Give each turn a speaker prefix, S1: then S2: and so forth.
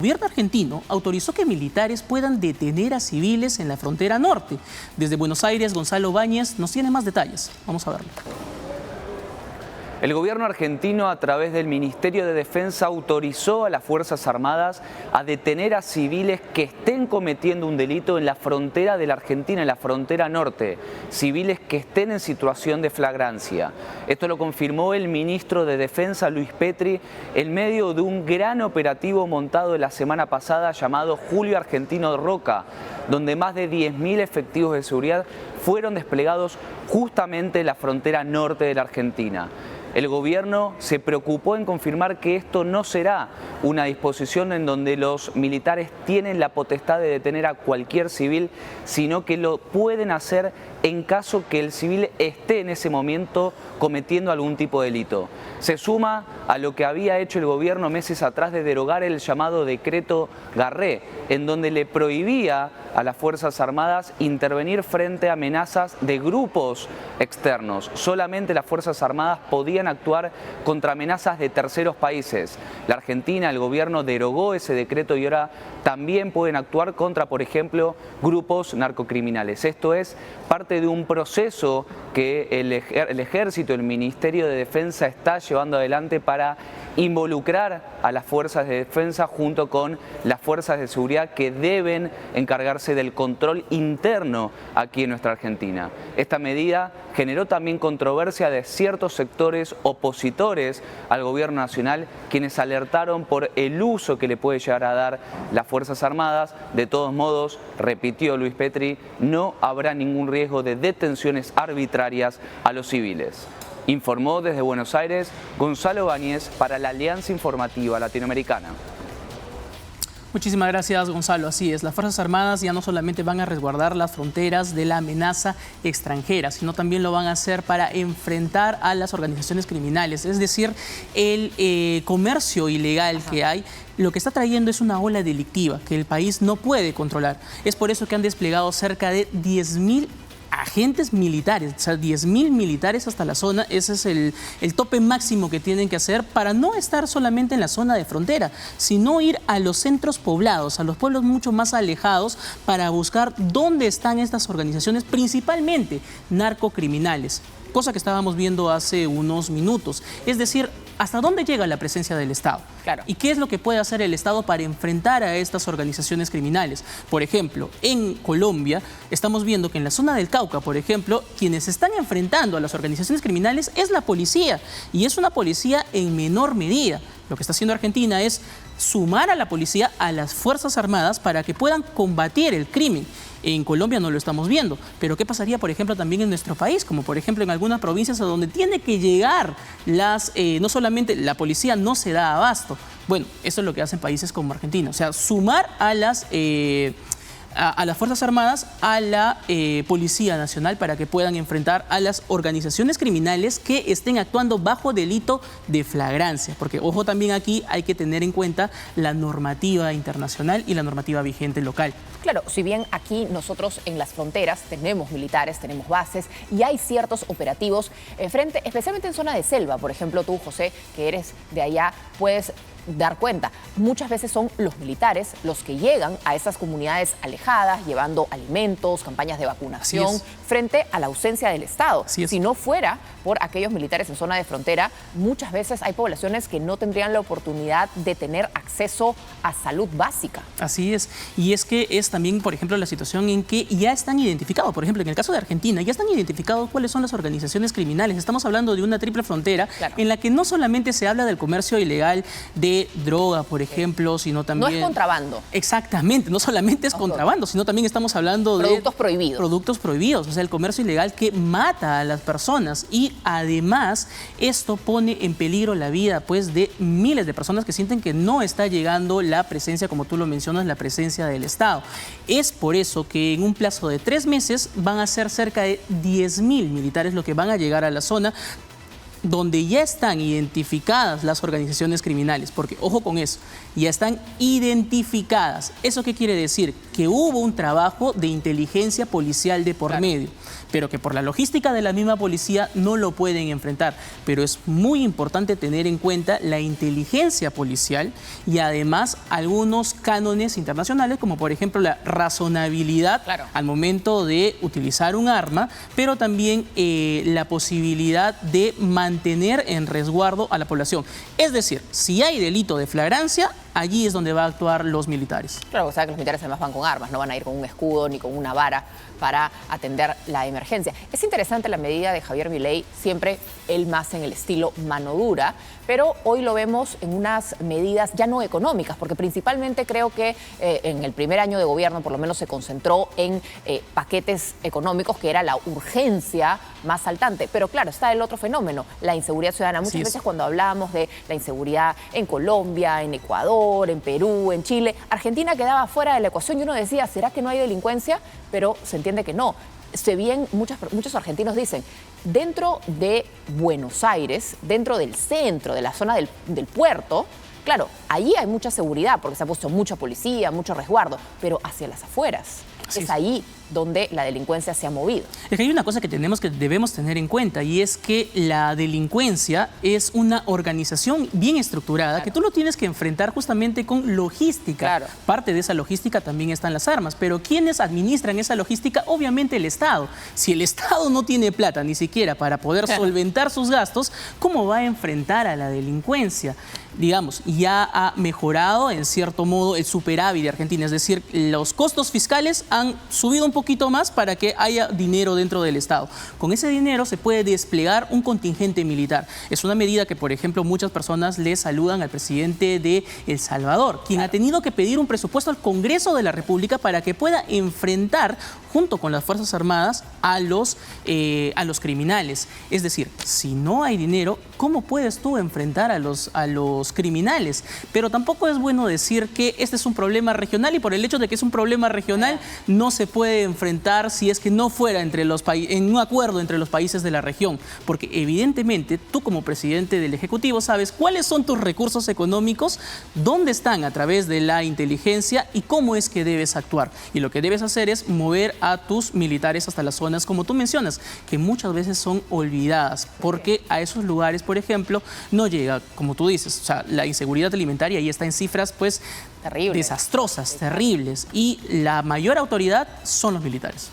S1: El gobierno argentino autorizó que militares puedan detener a civiles en la frontera norte. Desde Buenos Aires, Gonzalo Báñez nos tiene más detalles. Vamos a verlo.
S2: El gobierno argentino, a través del Ministerio de Defensa, autorizó a las Fuerzas Armadas a detener a civiles que estén cometiendo un delito en la frontera de la Argentina, en la frontera norte. Civiles que estén en situación de flagrancia. Esto lo confirmó el ministro de Defensa, Luis Petri, en medio de un gran operativo montado la semana pasada llamado Julio Argentino Roca, donde más de 10.000 efectivos de seguridad fueron desplegados justamente en la frontera norte de la Argentina. El gobierno se preocupó en confirmar que esto no será una disposición en donde los militares tienen la potestad de detener a cualquier civil, sino que lo pueden hacer en caso que el civil esté en ese momento cometiendo algún tipo de delito. Se suma a lo que había hecho el gobierno meses atrás de derogar el llamado decreto Garré, en donde le prohibía a las Fuerzas Armadas intervenir frente a amenazas de grupos externos. Solamente las Fuerzas Armadas podían actuar contra amenazas de terceros países. La Argentina, el gobierno derogó ese decreto y ahora también pueden actuar contra, por ejemplo, grupos narcocriminales. Esto es parte de un proceso que el Ejército, el Ministerio de Defensa está llevando adelante para involucrar a las fuerzas de defensa junto con las fuerzas de seguridad que deben encargarse del control interno aquí en nuestra Argentina. Esta medida generó también controversia de ciertos sectores opositores al gobierno nacional, quienes alertaron por el uso que le puede llegar a dar las Fuerzas Armadas. De todos modos, repitió Luis Petri, no habrá ningún riesgo de detenciones arbitrarias a los civiles. Informó desde Buenos Aires Gonzalo Báñez para la Alianza Informativa Latinoamericana.
S1: Muchísimas gracias, Gonzalo. Así es, las Fuerzas Armadas ya no solamente van a resguardar las fronteras de la amenaza extranjera, sino también lo van a hacer para enfrentar a las organizaciones criminales. Es decir, el comercio ilegal que hay, lo que está trayendo es una ola delictiva que el país no puede controlar. Es por eso que han desplegado cerca de 10.000 agentes militares, o sea, 10.000 militares hasta la zona. Ese es el tope máximo que tienen que hacer para no estar solamente en la zona de frontera, sino ir a los centros poblados, a los pueblos mucho más alejados, para buscar dónde están estas organizaciones, principalmente narcocriminales, cosa que estábamos viendo hace unos minutos. Es decir, ¿hasta dónde llega la presencia del Estado?
S3: Claro.
S1: ¿Y qué es lo que puede hacer el Estado para enfrentar a estas organizaciones criminales? Por ejemplo, en Colombia estamos viendo que en la zona del Cauca, por ejemplo, quienes están enfrentando a las organizaciones criminales es la policía, y es una policía en menor medida. Lo que está haciendo Argentina es sumar a la policía a las Fuerzas Armadas para que puedan combatir el crimen. En Colombia no lo estamos viendo, pero ¿qué pasaría, por ejemplo, también en nuestro país? Como por ejemplo en algunas provincias a donde tiene que llegar no solamente la policía no se da abasto. Bueno, eso es lo que hacen países como Argentina, o sea, sumar a las Fuerzas Armadas, a la Policía Nacional, para que puedan enfrentar a las organizaciones criminales que estén actuando bajo delito de flagrancia. Porque, ojo, también aquí hay que tener en cuenta la normativa internacional y la normativa vigente local.
S3: Claro, si bien aquí nosotros en las fronteras tenemos militares, tenemos bases y hay ciertos operativos especialmente en zona de selva. Por ejemplo, tú, José, que eres de allá, puedes dar cuenta. Muchas veces son los militares los que llegan a esas comunidades alejadas, llevando alimentos, campañas de vacunación, frente a la ausencia del Estado. Si no fuera por aquellos militares en zona de frontera, muchas veces hay poblaciones que no tendrían la oportunidad de tener acceso a salud básica.
S1: Así es. Y es que es también, por ejemplo, la situación en que ya están identificados. Por ejemplo, en el caso de Argentina, ya están identificados cuáles son las organizaciones criminales. Estamos hablando de una triple frontera, claro, en la que no solamente se habla del comercio ilegal de droga, por ejemplo, sino también...
S3: No es contrabando.
S1: Exactamente, no solamente es contrabando, sino también estamos hablando de...
S3: Productos prohibidos.
S1: Productos prohibidos, o sea, el comercio ilegal que mata a las personas, y además esto pone en peligro la vida, pues, de miles de personas que sienten que no está llegando la presencia, como tú lo mencionas, la presencia del Estado. Es por eso que en un plazo de 3 meses van a ser cerca de 10.000 militares los que van a llegar a la zona, donde ya están identificadas las organizaciones criminales, porque ojo con eso, ya están identificadas. ¿Eso qué quiere decir? Que hubo un trabajo de inteligencia policial de por medio, pero que por la logística de la misma policía no lo pueden enfrentar. Pero es muy importante tener en cuenta la inteligencia policial y además algunos cánones internacionales, como por ejemplo la razonabilidad al momento de utilizar un arma, pero también la posibilidad de mantener en resguardo a la población. Es decir, si hay delito de flagrancia, allí es donde van a actuar los militares.
S3: Claro, o sea que los militares además van con armas, no van a ir con un escudo ni con una vara para atender la emergencia. Es interesante la medida de Javier Milei, siempre él más en el estilo mano dura, pero hoy lo vemos en unas medidas ya no económicas, porque principalmente creo que en el primer año de gobierno por lo menos se concentró en paquetes económicos, que era la urgencia más saltante. Pero claro, está el otro fenómeno, la inseguridad ciudadana. Muchas veces cuando hablábamos de la inseguridad en Colombia, en Ecuador, en Perú, en Chile, Argentina quedaba fuera de la ecuación y uno decía, ¿será que no hay delincuencia? Pero se entiende que no. Muchos argentinos dicen, dentro de Buenos Aires, dentro del centro, de la zona del puerto, claro, allí hay mucha seguridad porque se ha puesto mucha policía, mucho resguardo, pero hacia las afueras es ahí donde la delincuencia se ha movido.
S1: Es que hay una cosa que debemos tener en cuenta, y es que la delincuencia es una organización bien estructurada, que tú lo tienes que enfrentar justamente con logística. Parte de esa logística también están las armas, pero ¿quiénes administran esa logística? Obviamente el Estado. Si el Estado no tiene plata ni siquiera para poder solventar sus gastos, ¿cómo va a enfrentar a la delincuencia? Digamos, ya ha mejorado en cierto modo el superávit de Argentina, es decir, los costos fiscales han subido un poquito más para que haya dinero dentro del Estado. Con ese dinero se puede desplegar un contingente militar. Es una medida que, por ejemplo, muchas personas le saludan al presidente de El Salvador, quien ha tenido que pedir un presupuesto al Congreso de la República para que pueda enfrentar, junto con las Fuerzas Armadas, a los criminales. Es decir, si no hay dinero, ¿cómo puedes tú enfrentar a los criminales? Pero tampoco es bueno decir que este es un problema regional, y por el hecho de que es un problema regional no se puede enfrentar si es que no fuera en un acuerdo entre los países de la región, porque evidentemente tú como presidente del Ejecutivo sabes cuáles son tus recursos económicos, dónde están a través de la inteligencia y cómo es que debes actuar. Y lo que debes hacer es mover a tus militares hasta las zonas, como tú mencionas, que muchas veces son olvidadas, porque a esos lugares, por ejemplo, no llega, como tú dices, o sea, la inseguridad alimentaria ahí está en cifras pues desastrosas, terribles, y la mayor autoridad son los militares.